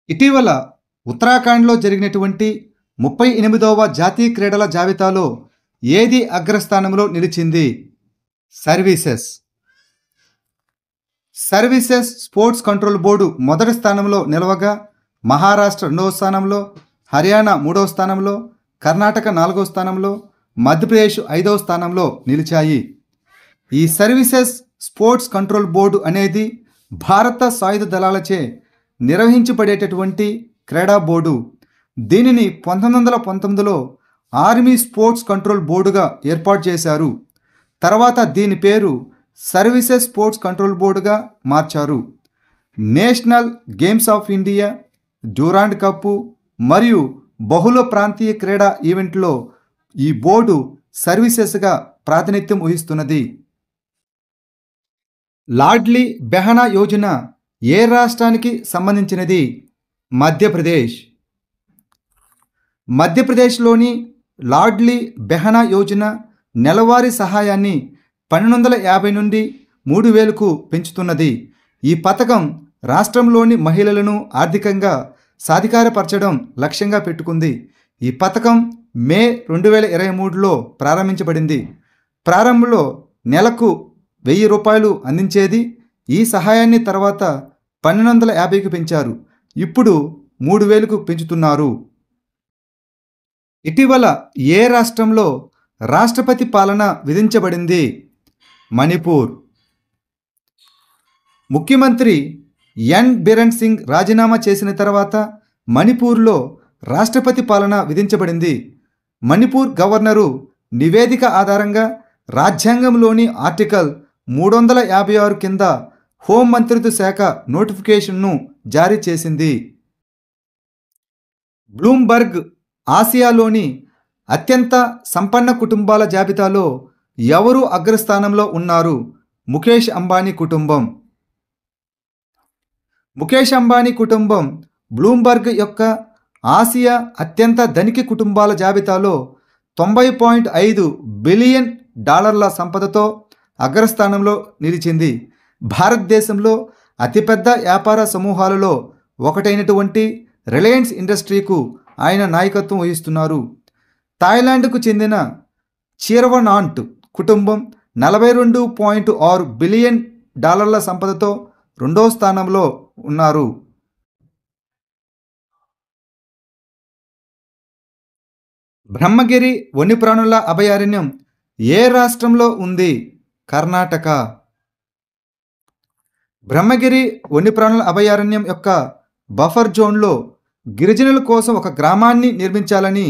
ఇటీవల ఉత్తరాఖండ్లో జరిగినటువంటి 38వ జాతీయ క్రీడల జాబితాలో ఏది అగ్రస్థానంలో నిలిచింది? Services. Services sports control board మొదటి స్థానంలో నిలవగా, మహారాష్ట్ర రెండవ స్థానంలో, హర్యానా మూడవ స్థానంలో, కర్ణాటక నాలుగవ స్థానంలో, మధ్యప్రదేశ్ ఐదవ స్థానంలో నిలిచాయి. ఈ సర్వీసెస్ స్పోర్ట్స్ కంట్రోల్ బోర్డు అనేది భారత సాయుధ దళాలచే నిర్వహించబడేటటువంటి క్రీడా బోర్డు. దీనిని 1919లో ఆర్మీ స్పోర్ట్స్ కంట్రోల్ బోర్డుగా ఏర్పాటు చేశారు. తర్వాత దీని పేరు సర్వీసెస్ స్పోర్ట్స్ కంట్రోల్ బోర్డుగా మార్చారు. National games of India, Durand cup మరియు బహుళ ప్రాంతీయ క్రీడా ఈవెంట్లో ఈ బోర్డు సర్వీసెస్గా ప్రాతినిధ్యం వహిస్తున్నది. లాడ్లీ బెహనా యోజన ఏ రాష్ట్రానికి సంబంధించినది? మధ్యప్రదేశ్. మధ్యప్రదేశ్లోని లాడ్లీ బెహనా యోజన నెలవారీ సహాయాన్ని 1250 నుండి 3000కు పెంచుతున్నది. ఈ పథకం రాష్ట్రంలోని మహిళలను ఆర్థికంగా సాధికారపరచడం లక్ష్యంగా పెట్టుకుంది. ఈ పథకం మే 2023లో ప్రారంభించబడింది. ప్రారంభంలో నెలకు 1000 రూపాయలు అందించేది. ఈ సహాయాన్ని తర్వాత 1250కి పెంచారు. ఇప్పుడు 3000కు పెంచుతున్నారు. ఇటీవల ఏ రాష్ట్రంలో రాష్ట్రపతి పాలన విధించబడింది? మణిపూర్. ముఖ్యమంత్రి ఎన్ బిరెన్ సింగ్ రాజీనామా చేసిన తర్వాత మణిపూర్లో రాష్ట్రపతి పాలన విధించబడింది. మణిపూర్ గవర్నరు నివేదిక ఆధారంగా రాజ్యాంగంలోని ఆర్టికల్ 356 కింద హోం మంత్రిత్వ శాఖ నోటిఫికేషన్ను జారీ చేసింది. బ్లూంబర్గ్ ఆసియాలోని అత్యంత సంపన్న కుటుంబాల జాబితాలో ఎవరు అగ్రస్థానంలో ఉన్నారు? ముఖేష్ అంబానీ కుటుంబం. ముఖేష్ అంబానీ కుటుంబం బ్లూంబర్గ్ యొక్క ఆసియా అత్యంత ధనిక కుటుంబాల జాబితాలో $90.5 బిలియన్ సంపదతో అగ్రస్థానంలో నిలిచింది. భారతదేశంలో అతిపెద్ద వ్యాపార సమూహాలలో ఒకటైనటువంటి రిలయన్స్ ఇండస్ట్రీకు ఆయన నాయకత్వం వహిస్తున్నారు. థాయిలాండ్కు చెందిన చీర్వనాంట్ కుటుంబం $42.6 బిలియన్ సంపదతో రెండవ స్థానంలో ఉన్నారు. బ్రహ్మగిరి వన్యప్రాణుల అభయారణ్యం ఏ రాష్ట్రంలో ఉంది? కర్ణాటక. బ్రహ్మగిరి వన్యప్రాణుల అభయారణ్యం యొక్క బఫర్ జోన్లో గిరిజనుల కోసం ఒక గ్రామాన్ని నిర్మించాలని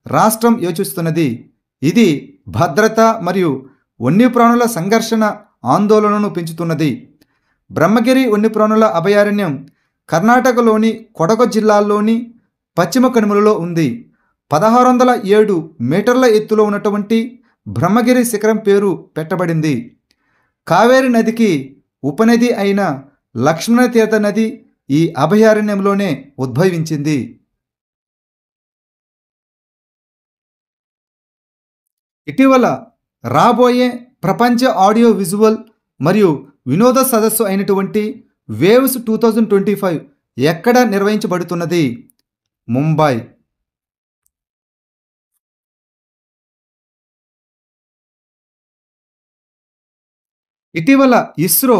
రాష్ట్రం యోచిస్తున్నది. ఇది భద్రత మరియు వన్యప్రాణుల సంఘర్షణ ఆందోళనను పెంచుతున్నది. బ్రహ్మగిరి వన్యప్రాణుల అభయారణ్యం కర్ణాటకలోని కొడగు జిల్లాలోని పశ్చిమ కనుమలలో ఉంది. 1607 మీటర్ల ఎత్తులో ఉన్నటువంటి బ్రహ్మగిరి శిఖరం పేరు పెట్టబడింది. కావేరి నదికి ఉపనది అయిన లక్ష్మణ తీర్థ నది ఈ అభయారణ్యంలోనే ఉద్భవించింది. ఇటీవల రాబోయే ప్రపంచ ఆడియో విజువల్ మరియు వినోద సదస్సు అయినటువంటి వేవ్స్ 2025 ఎక్కడ నిర్వహించబడుతున్నది? ముంబై. ఇటీవల ఇస్రో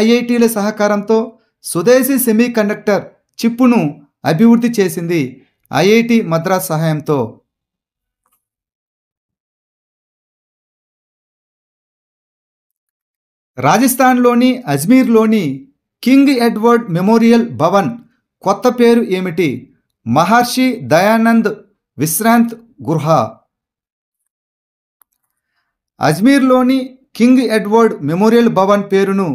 ఐఐటీల సహకారంతో స్వదేశీ సెమీకండక్టర్ చిప్పును అభివృద్ధి చేసింది. ఐఐటి మద్రాస్ సహాయంతో. రాజస్థాన్లోని అజ్మీర్లోని కింగ్ ఎడ్వర్డ్ మెమోరియల్ భవన్ కొత్త పేరు ఏమిటి? మహర్షి దయానంద్ విశ్రాంత్ గృహ. అజ్మీర్లోని కింగ్ ఎడ్వర్డ్ మెమోరియల్ భవన్ పేరును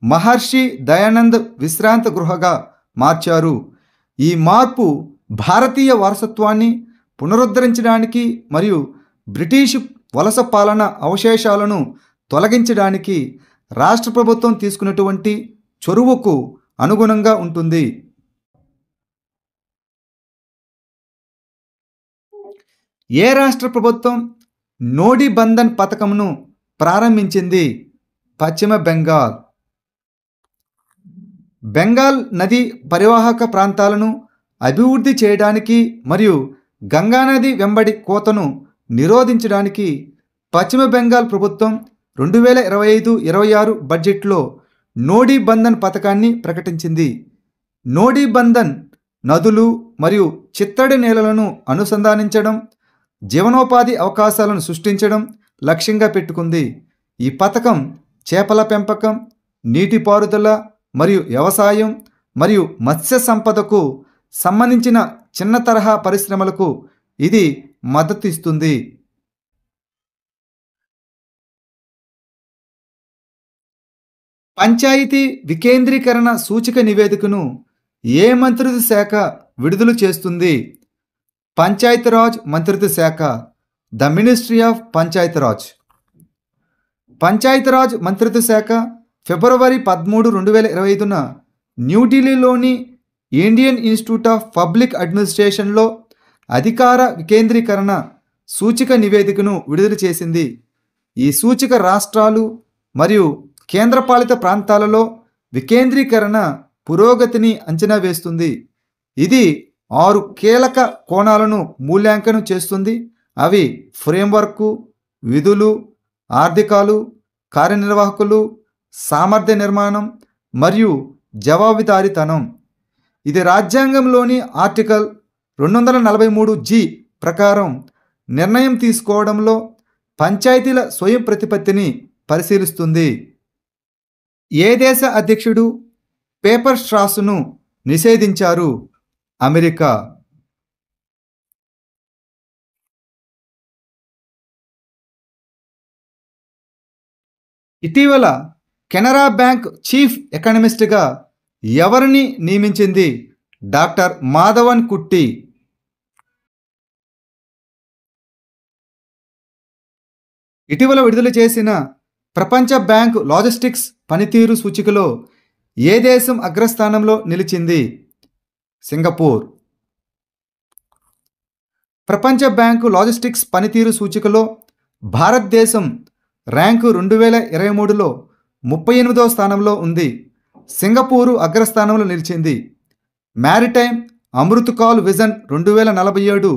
మహర్షి దయానంద్ విశ్రాంత గృహగా మార్చారు. ఈ మార్పు భారతీయ వారసత్వాన్ని పునరుద్ధరించడానికి మరియు బ్రిటిష్ వలస పాలన అవశేషాలను తొలగించడానికి రాష్ట్ర ప్రభుత్వం తీసుకున్నటువంటి చొరవకు అనుగుణంగా ఉంటుంది. ఏ రాష్ట్ర ప్రభుత్వం నోడి బంధన్ పథకంను ప్రారంభించింది? పశ్చిమ బెంగాల్. బెంగాల్ నది పరివాహక ప్రాంతాలను అభివృద్ధి చేయడానికి మరియు గంగానది వెంబడి కోతను నిరోధించడానికి పశ్చిమ బెంగాల్ ప్రభుత్వం 2025-26 బడ్జెట్లో నోడీ బంధన్ పథకాన్ని ప్రకటించింది. నోడీ బంధన్ నదులు మరియు చిత్తడి నేలలను అనుసంధానించడం, జీవనోపాధి అవకాశాలను సృష్టించడం లక్ష్యంగా పెట్టుకుంది. ఈ పథకం చేపల పెంపకం, నీటిపారుదల మరియు వ్యవసాయం మరియు మత్స్య సంపదకు సంబంధించిన చిన్న తరహా పరిశ్రమలకు ఇది మద్దతు ఇస్తుంది. పంచాయతీ వికేంద్రీకరణ సూచిక నివేదికను ఏ మంత్రిత్వ శాఖ విడుదల చేస్తుంది? పంచాయతీరాజ్ మంత్రిత్వ శాఖ, the ministry of Panchayati Raj. Panchayati Raj మంత్రిత్వ శాఖ ఫిబ్రవరి 13, 2025న న్యూఢిల్లీలోని ఇండియన్ ఇన్స్టిట్యూట్ ఆఫ్ పబ్లిక్ అడ్మినిస్ట్రేషన్లో అధికార వికేంద్రీకరణ సూచిక నివేదికను విడుదల చేసింది. ఈ సూచిక రాష్ట్రాలు మరియు కేంద్రపాలిత ప్రాంతాలలో వికేంద్రీకరణ పురోగతిని అంచనా వేస్తుంది. ఇది 6 కీలక కోణాలను మూల్యాంకనం చేస్తుంది. అవి ఫ్రేమ్వర్క్, విధులు, ఆర్థికాలు, కార్యనిర్వాహకులు, సామర్థ్య నిర్మాణం మరియు జవాబుదారీతనం. ఇది రాజ్యాంగంలోని ఆర్టికల్ 243G ప్రకారం నిర్ణయం తీసుకోవడంలో పంచాయతీల స్వయం ప్రతిపత్తిని పరిశీలిస్తుంది. ఏ దేశ అధ్యక్షుడు పేపర్ స్ట్రాస్ను నిషేధించారు? అమెరికా. ఇటీవల కెనరా బ్యాంక్ చీఫ్ ఎకనమిస్ట్గా ఎవరిని నియమించింది? డాక్టర్ మాధవన్ కుట్టి. ఇటీవల విడుదల చేసిన ప్రపంచ బ్యాంక్ లాజిస్టిక్స్ పనితీరు సూచికలో ఏ దేశం అగ్రస్థానంలో నిలిచింది? సింగపూర్. ప్రపంచ బ్యాంకు లాజిస్టిక్స్ పనితీరు సూచికలో భారతదేశం ర్యాంకు 2023లో 38వ స్థానంలో ఉంది. సింగపూరు అగ్రస్థానంలో నిలిచింది. మ్యారిటైమ్ అమృతకాల్ విజన్ 2047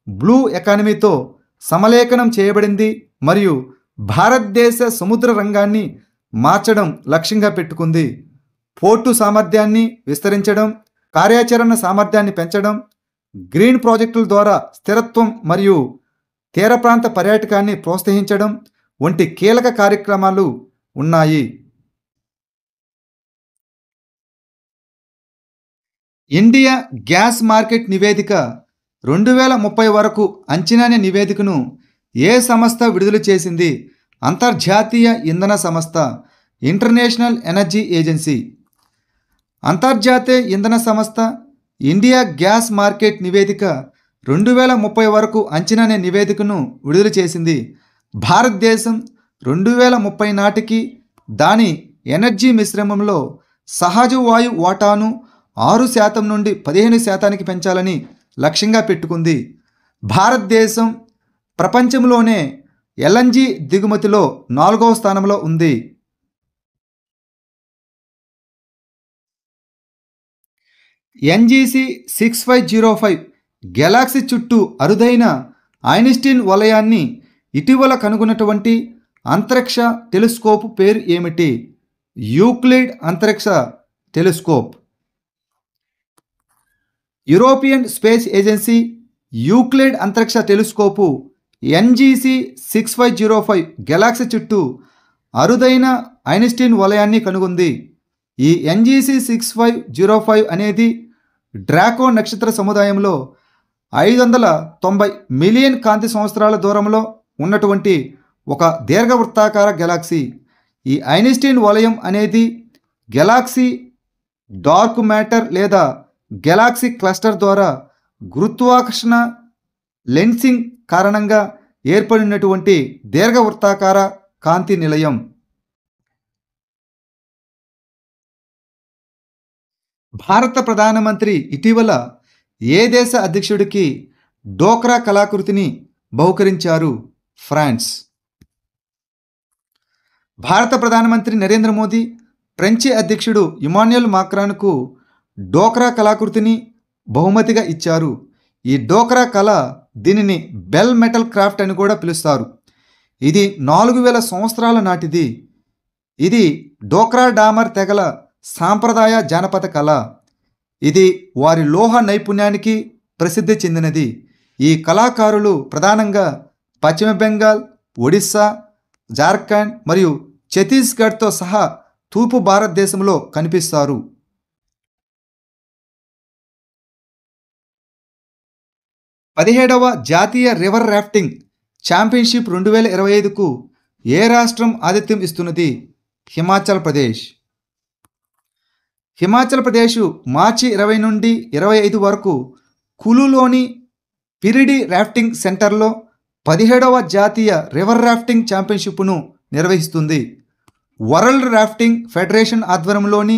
బ్లూ ఎకానమీతో సమలేఖనం చేయబడింది మరియు భారతదేశ సముద్ర రంగాన్ని మార్చడం లక్ష్యంగా పెట్టుకుంది. పోర్టు సామర్థ్యాన్ని విస్తరించడం, కార్యాచరణ సామర్థ్యాన్ని పెంచడం, గ్రీన్ ప్రాజెక్టుల ద్వారా స్థిరత్వం మరియు తీర ప్రాంత పర్యాటకాన్ని ప్రోత్సహించడం వంటి కీలక కార్యక్రమాలు ఉన్నాయి. ఇండియా గ్యాస్ మార్కెట్ నివేదిక 2030 వరకు అంచనా నివేదికను ఏ సంస్థ విడుదల చేసింది? అంతర్జాతీయ ఇంధన సంస్థ, ఇంటర్నేషనల్ ఎనర్జీ ఏజెన్సీ. అంతర్జాతీయ ఇంధన సంస్థ ఇండియా గ్యాస్ మార్కెట్ నివేదిక 2030 వరకు అంచనా నివేదికను విడుదల చేసింది. భారతదేశం 2030 నాటికి దాని ఎనర్జీ మిశ్రమంలో సహజ వాయు వాటాను 6% నుండి 15% పెంచాలని లక్ష్యంగా పెట్టుకుంది. భారతదేశం ప్రపంచంలోనే ఎల్ఎన్జీ దిగుమతిలో 4వ స్థానంలో ఉంది. ఎన్జీసీ 6505 గెలాక్సీ చుట్టూ అరుదైన ఐన్స్టీన్ వలయాన్ని ఇటీవల కనుగొన్నటువంటి అంతరిక్ష టెలిస్కోప్ పేరు ఏమిటి? యూక్లిడ్ అంతరిక్ష telescope. European space agency Euclid అంతరిక్ష టెలిస్కోపు ఎన్జీసీ 6505 గెలాక్సీ చుట్టూ అరుదైన ఐన్స్టీన్ వలయాన్ని కనుగొంది. ఈ ఎన్జీసీ 6505 అనేది డ్రాకో నక్షత్ర సముదాయంలో 590 మిలియన్ కాంతి సంవత్సరాల దూరంలో ఉన్నటువంటి ఒక దీర్ఘవృత్తాకార గెలాక్సీ. ఈ ఐన్స్టీన్ వలయం అనేది గెలాక్సీ డార్క్ మ్యాటర్ లేదా గెలాక్సీ క్లస్టర్ ద్వారా గురుత్వాకర్షణ లెన్సింగ్ కారణంగా ఏర్పడినటువంటి దీర్ఘవృత్తాకార కాంతి నిలయం. భారత ప్రధానమంత్రి ఇటీవల ఏ దేశ అధ్యక్షుడికి డోక్రా కళాకృతిని బహుకరించారు? ఫ్రాన్స్. భారత ప్రధానమంత్రి నరేంద్ర మోదీ ఫ్రెంచి అధ్యక్షుడు ఇమాన్యుయల్ మాక్రాన్కు డోక్రా కళాకృతిని బహుమతిగా ఇచ్చారు. ఈ డోక్రా కళ దీనిని బెల్ మెటల్ క్రాఫ్ట్ అని కూడా పిలుస్తారు. ఇది 4000 సంవత్సరాల నాటిది. ఇది డోక్రా డామర్ తెగల సాంప్రదాయ జానపద కళ. ఇది వారి లోహ నైపుణ్యానికి ప్రసిద్ధి చెందినది. ఈ కళాకారులు ప్రధానంగా పశ్చిమ బెంగాల్, ఒడిస్సా, జార్ఖండ్ మరియు ఛత్తీస్గఢ్తో సహా తూర్పు భారతదేశంలో కనిపిస్తారు. 17వ జాతీయ రివర్ రాఫ్టింగ్ ఛాంపియన్షిప్ 2025కు ఏ రాష్ట్రం ఆతిథ్యం ఇస్తున్నది? హిమాచల్ ప్రదేశ్. హిమాచల్ ప్రదేశ్ మార్చి 20 నుండి 25 వరకు కులులోని పిరిడి రాఫ్టింగ్ సెంటర్లో 17వ జాతీయ రివర్ రాఫ్టింగ్ ఛాంపియన్షిప్ను నిర్వహిస్తుంది. వరల్డ్ రాఫ్టింగ్ ఫెడరేషన్ ఆధ్వర్యంలోని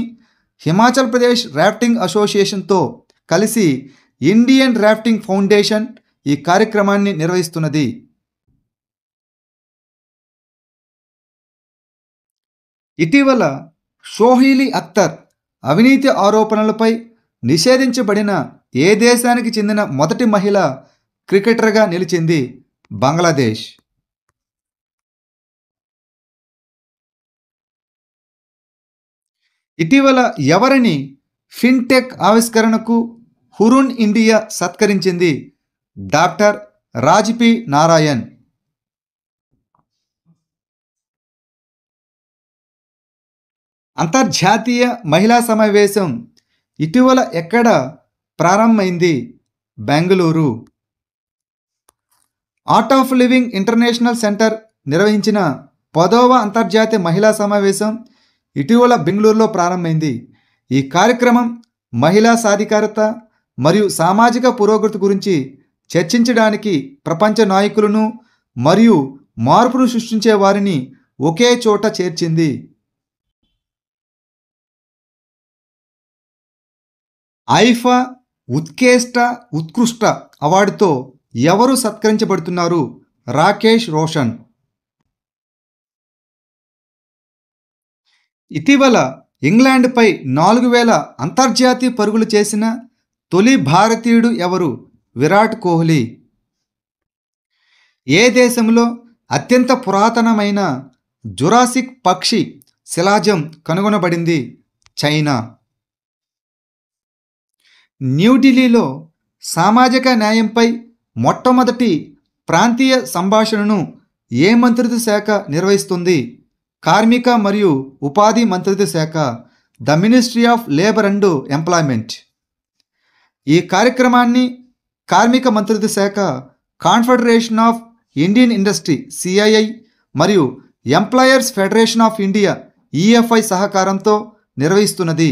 హిమాచల్ ప్రదేశ్ రాఫ్టింగ్ అసోసియేషన్తో కలిసి ఇండియన్ రాఫ్టింగ్ ఫౌండేషన్ ఈ కార్యక్రమాన్ని నిర్వహిస్తున్నది. ఇటీవల షోహిలీ అఖ్తర్ అవినీతి ఆరోపణలపై నిషేధించబడిన ఏ దేశానికి చెందిన మొదటి మహిళ క్రికెటర్గా నిలిచింది? బంగ్లాదేశ్. ఇటీవల ఎవరిని ఫిన్టెక్ ఆవిష్కరణకు హురున్ ఇండియా సత్కరించింది? డాక్టర్ రాజ్పి నారాయణ్. అంతర్జాతీయ మహిళా సమావేశం ఇటీవల ఎక్కడ ప్రారంభమైంది? Bengaluru. Art of living international centre నిర్వహించిన 10వ అంతర్జాతీయ మహిళా సమావేశం ఇటీవల బెంగళూరులో ప్రారంభమైంది. ఈ కార్యక్రమం మహిళా సాధికారత మరియు సామాజిక పురోగతి గురించి చర్చించడానికి ప్రపంచ నాయకులను మరియు మార్పును సృష్టించే వారిని ఒకే చోట చేర్చింది. ఐఫా ఉత్కృష్ట అవార్డుతో ఎవరు సత్కరించబడుతున్నారు? రాకేష్ రోషన్. ఇటీవల ఇంగ్లాండ్పై 4000 అంతర్జాతీయ పరుగులు చేసిన తొలి భారతీయుడు ఎవరు? విరాట్ కోహ్లీ. ఏ దేశంలో అత్యంత పురాతనమైన జురాసిక్ పక్షి శిలాజం కనుగొనబడింది? చైనా. న్యూఢిల్లీలో సామాజిక న్యాయంపై మొట్టమొదటి ప్రాంతీయ సంభాషణను ఏ మంత్రిత్వ శాఖ నిర్వహిస్తుంది? కార్మిక మరియు ఉపాధి మంత్రిత్వ శాఖ, the ministry of labour and employment. ఈ కార్యక్రమాన్ని కార్మిక మంత్రిత్వ శాఖ, confederation of Indian industry CII మరియు employers federation of India EFI సహకారంతో నిర్వహిస్తున్నది.